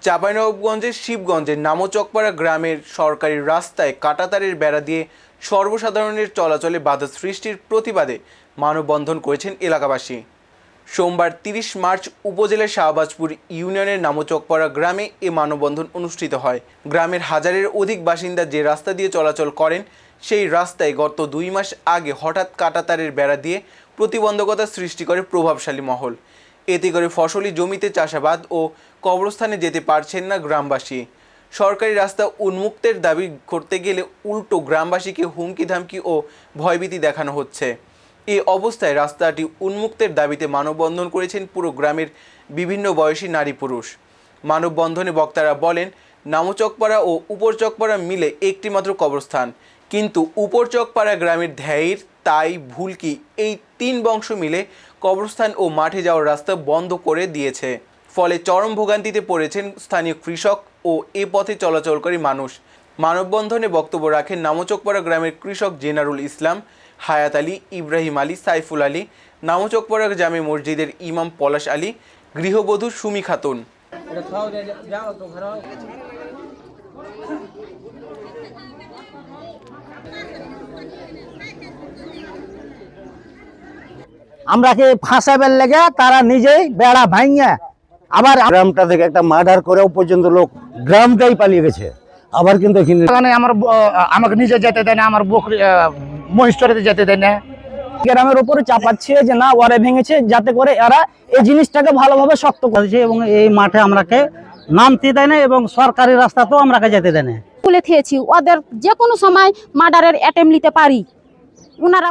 চাঁপাইনবাবগঞ্জের শিবগঞ্জের নামচকপাড়া গ্রামের সরকারি রাস্তায় কাঁটাতারের বেড়া দিয়ে সর্বসাধারণের চলাচলে বাধা সৃষ্টির প্রতিবাদে মানববন্ধন করেছেন এলাকাবাসী। সোমবার ৩০ মার্চ উপজেলার শাহবাজপুর ইউনিয়নের নামচকপাড়া গ্রামে এ মানববন্ধন অনুষ্ঠিত হয়। গ্রামের হাজারের অধিক বাসিন্দা যে রাস্তা দিয়ে চলাচল করেন সেই রাস্তায় গত ২ মাস আগে হঠাৎ কাঁটাতারের বেড়া দিয়ে প্রতিবন্ধকতা সৃষ্টি করে প্রভাবশালী মহল। এতে করে ফসলি জমিতে চাষাবাদ ও কবরস্থানে যেতে পারছেন না গ্রামবাসী। সরকারি রাস্তা উন্মুক্তের দাবি করতে গেলে উল্টো গ্রামবাসীকে হুমকি ধামকি ও ভয়ভীতি দেখানো হচ্ছে। এই অবস্থায় রাস্তাটি উন্মুক্তের দাবিতে মানববন্ধন করেছেন পুরো গ্রামের বিভিন্ন বয়সী নারী পুরুষ। মানববন্ধনে বক্তারা বলেন, নামচকপাড়া ও উপরচকপাড়া মিলে একটি মাত্র কবরস্থান, কিন্তু উপরচকপাড়া গ্রামের ধ্যায়ের তাই ভুলকি এই ৩ বংশ মিলে কবরস্থান ও মাঠে যাওয়ার রাস্তা বন্ধ করে দিয়েছে। ফলে চরম ভোগান্তিতে পড়েছেন স্থানীয় কৃষক ও এ পথে চলাচলকারী মানুষ। মানববন্ধনে বক্তব্য রাখেন নামচকপাড়া গ্রামের কৃষক জেনারুল ইসলাম, হায়াত আলী, ইব্রাহিম আলী, সাইফুল আলী, নামচকপাড়া জামে মসজিদের ইমাম পলাশ আলী, গৃহবধূ সুমি খাতুন। আমরাকে ফাঁসাবের লেগে তারা নিজেই বেড়া ভাঙিয়া আবার গ্রামটা থেকে একটা মার্ডার করেও পর্যন্ত লোক গ্রামটাই পালিয়ে গেছে। আবার কিন্তু এখানে আমাকে নিজে যেতে দেয় না, আমার বকরি মহিষটরিতে যেতে দেয় না। গ্রামের উপরে চাপাচ্ছে যে না ওরে ভেঙেছে, যাতে করে এরা এই জিনিসটাকে ভালোভাবে শক্ত করেছে এবং এই মাঠে আমরাকে নামতে দেয় না এবং সরকারি রাস্তাতেও আমরাকে যেতে দেয় না। তুলে থেয়েছি ওদের যে কোনো সময় মার্ডারের অ্যাটেম্প নিতে পারি। ওনারা